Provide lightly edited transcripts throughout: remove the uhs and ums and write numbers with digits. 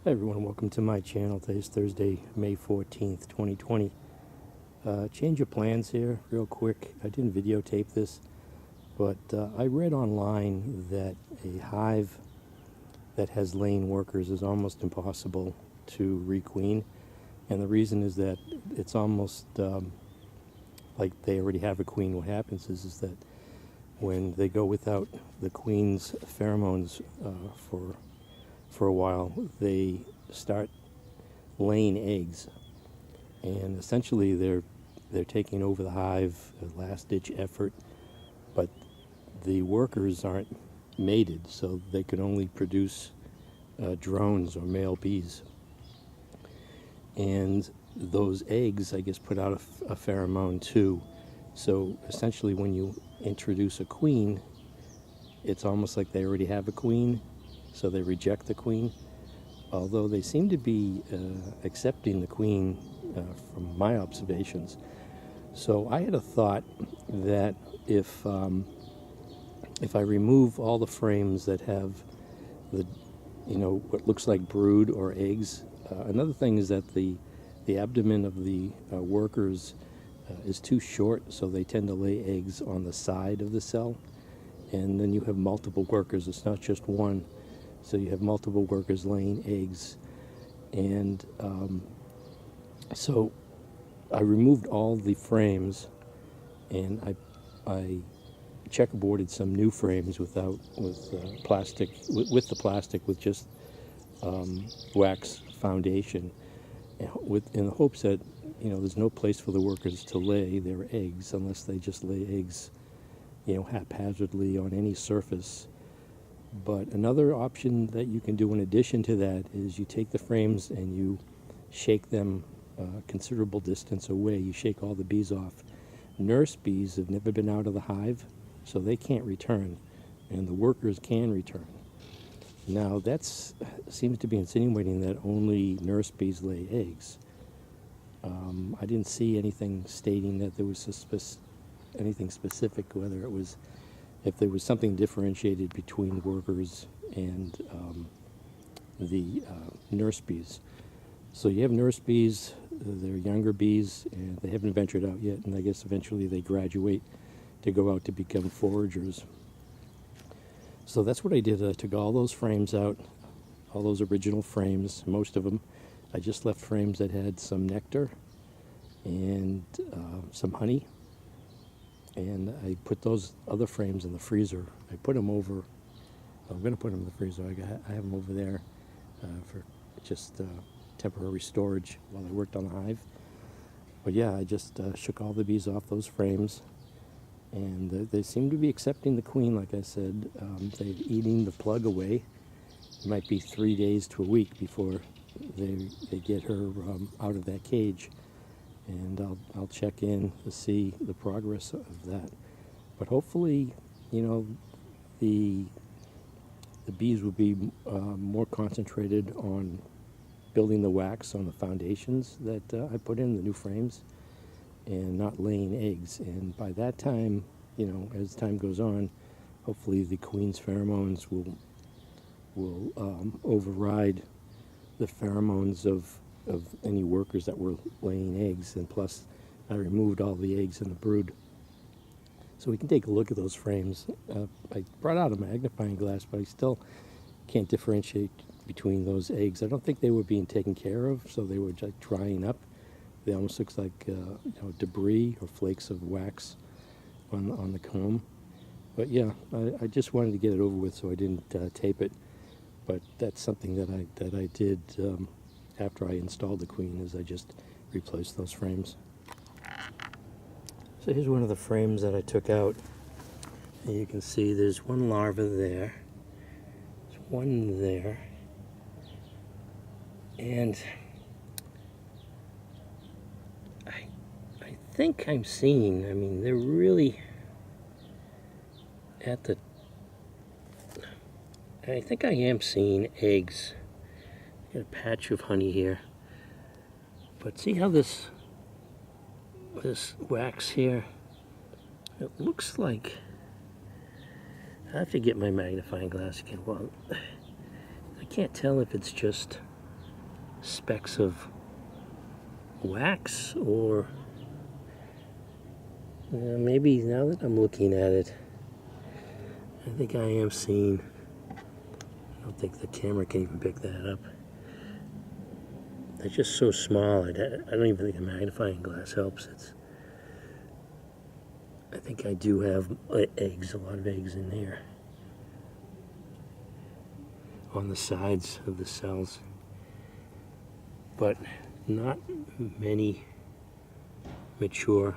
Hi everyone, welcome to my channel. Today's Thursday, May 14th, 2020. Change of plans here real quick. I didn't videotape this, but I read online that a hive that has laying workers is almost impossible to requeen. And the reason is that it's almost like they already have a queen. What happens is that when they go without the queen's pheromones for a while, they start laying eggs, and essentially they're taking over the hive, a last-ditch effort. But the workers aren't mated, so they can only produce drones or male bees. And those eggs, I guess, put out a pheromone too. So essentially, when you introduce a queen, it's almost like they already have a queen, so they reject the queen. Although they seem to be accepting the queen from my observations. So I had a thought that if I remove all the frames that have the, what looks like brood or eggs. Another thing is that the abdomen of the workers is too short, so they tend to lay eggs on the side of the cell. And then you have multiple workers. It's not just one. So you have multiple workers laying eggs. And so I removed all the frames, and I checkerboarded some new frames with the plastic with just wax foundation, in the hopes that there's no place for the workers to lay their eggs unless they just lay eggs haphazardly on any surface. But another option that you can do in addition to that is you take the frames and you shake them a considerable distance away. You shake all the bees off. Nurse bees have never been out of the hive, so they can't return, and the workers can return. Now that seems to be insinuating that only nurse bees lay eggs. I didn't see anything stating that there was anything specific, whether it was, if there was something differentiated between workers and the nurse bees. So you have nurse bees, they're younger bees, and they haven't ventured out yet, and I guess eventually they graduate to go out to become foragers. So that's what I did. I took all those frames out, all those original frames, most of them. I just left frames that had some nectar and some honey. And I put those other frames in the freezer. I put them over, I'm going to put them in the freezer. I have them over there for just temporary storage while I worked on the hive. But yeah, I just shook all the bees off those frames. And they seem to be accepting the queen, like I said. They're eating the plug away. It might be 3 days to a week before they get her out of that cage. And I'll check in to see the progress of that. But hopefully, the bees will be more concentrated on building the wax on the foundations that I put in, the new frames, and not laying eggs. And by that time, as time goes on, hopefully the queen's pheromones will override the pheromones of any workers that were laying eggs. And plus, I removed all the eggs in the brood. So we can take a look at those frames. I brought out a magnifying glass, but I still can't differentiate between those eggs. I don't think they were being taken care of, so they were just drying up. They almost looks like debris or flakes of wax on the comb. But yeah, I just wanted to get it over with, so I didn't tape it. But that's something that I did after I installed the queen, is I just replaced those frames. So here's one of the frames that I took out. And you can see there's one larva there. There's one there. And I think I'm seeing, they're really at the, I think I am seeing eggs. Got a patch of honey here. But see how this wax here, it looks like, I have to get my magnifying glass again. Well, I can't tell if it's just specks of wax, or maybe now that I'm looking at it, I think I am seeing, I don't think the camera can even pick that up. They're just so small, I don't even think a magnifying glass helps. I think I do have eggs, a lot of eggs in here on the sides of the cells, but not many mature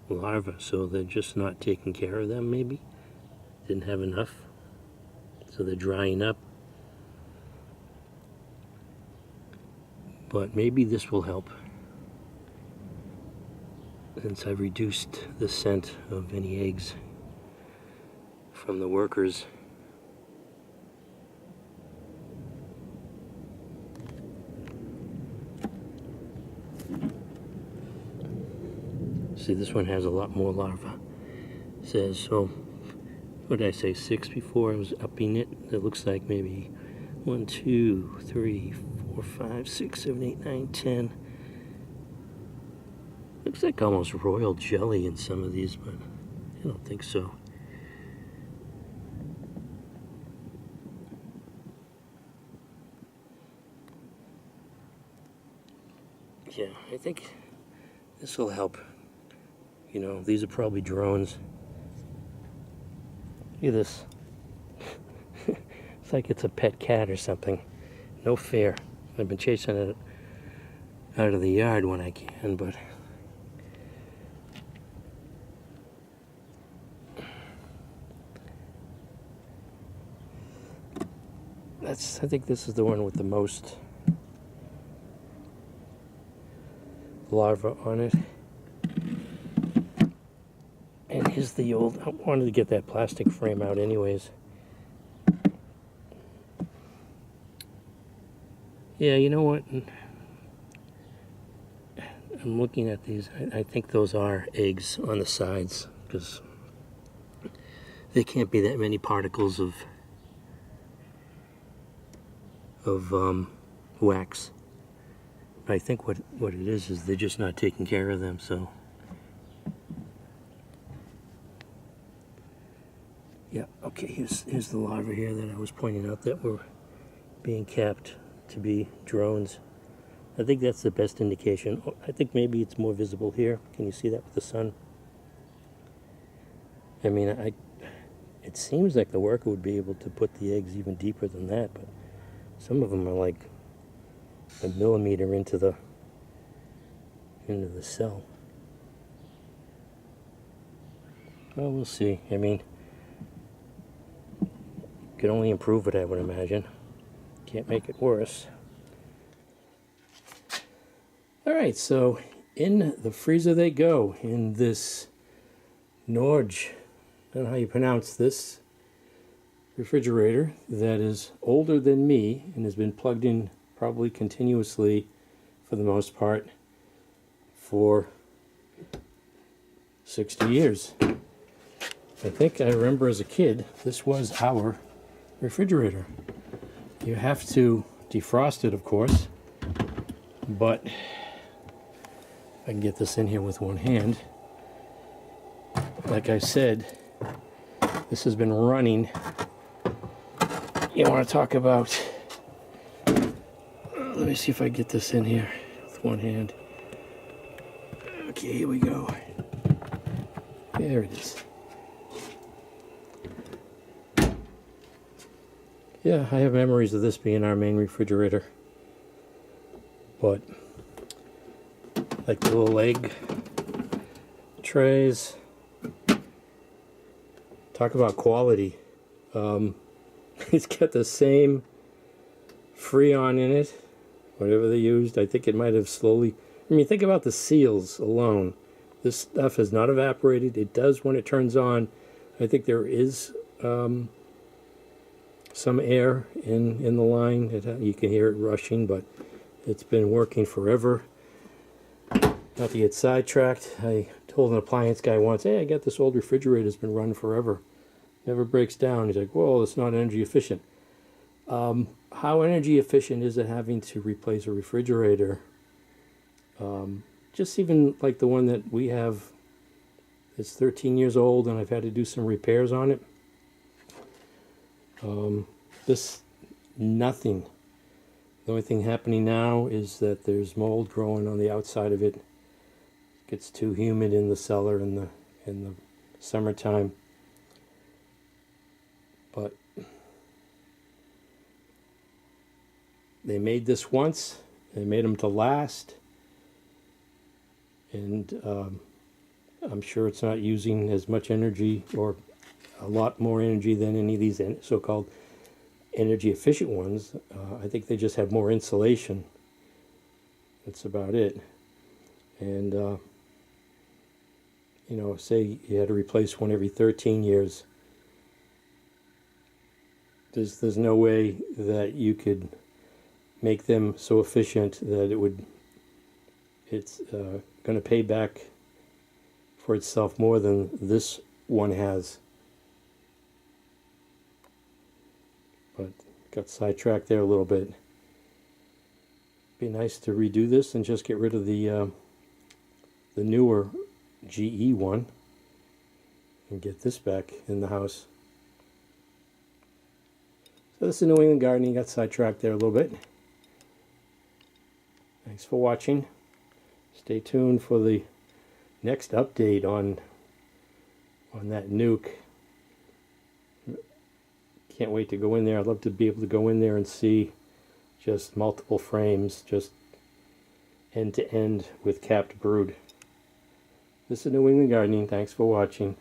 larvae, so they're just not taking care of them. Maybe didn't have enough, so they're drying up. But maybe this will help, since I've reduced the scent of any eggs from the workers. See, this one has a lot more larvae. It says, so, what did I say, 6 before I was upping it? It looks like maybe 1, 2, 3, 4, 5, 6, 7, 8, 9, 10. Looks like almost royal jelly in some of these, but I don't think so. Yeah, I think this will help. You know, these are probably drones. Look at this. It's like it's a pet cat or something. No fair. I've been chasing it out of the yard when I can, but I think this is the one with the most larvae on it. And here's the old, I wanted to get that plastic frame out anyways. Yeah, you know what? I'm looking at these. I think those are eggs on the sides, because there can't be that many particles of wax. But I think what it is they're just not taking care of them, so. Yeah, okay, here's the larvae here that I was pointing out that were being capped to be drones. I think that's the best indication. I think maybe it's more visible here. Can you see that with the sun? I mean, it seems like the worker would be able to put the eggs even deeper than that, but some of them are like a millimeter into the cell. Well, we'll see. I mean, could only improve it, I would imagine. Can't make it worse. All right, so in the freezer they go, in this Norge, I don't know how you pronounce this, refrigerator that is older than me and has been plugged in probably continuously for the most part for 60 years. I think I remember as a kid, this was our refrigerator. You have to defrost it, of course, but I can get this in here with one hand. Like I said, this has been running. You want to talk about, let me see if I get this in here with one hand. Okay, here we go. There it is. Yeah, I have memories of this being our main refrigerator. But, like the little egg trays. Talk about quality. It's got the same Freon in it, whatever they used. I think it might have slowly, I mean, think about the seals alone. This stuff has not evaporated. It does when it turns on. I think there is some air in the line. You can hear it rushing, but it's been working forever. Not to get sidetracked, I told an appliance guy once, hey, I got this old refrigerator that's been running forever. Never breaks down. He's like, well, it's not energy efficient. How energy efficient is it having to replace a refrigerator? Just even like the one that we have, it's 13 years old and I've had to do some repairs on it. This, nothing. The only thing happening now is that there's mold growing on the outside of it. It gets too humid in the cellar in the summertime. But they made this once. They made them to last. And I'm sure it's not using as much energy or a lot more energy than any of these so-called energy efficient ones. I think they just have more insulation. That's about it. And you know, say you had to replace one every 13 years. There's no way that you could make them so efficient that it's going to pay back for itself more than this one has. But got sidetracked there a little bit. Be nice to redo this and just get rid of the newer GE one and get this back in the house. So this is New England Gardening. Got sidetracked there a little bit. Thanks for watching. Stay tuned for the next update on that nuke. Can't wait to go in there. I'd love to be able to go in there and see just multiple frames, just end to end with capped brood. This is New England Gardening. Thanks for watching.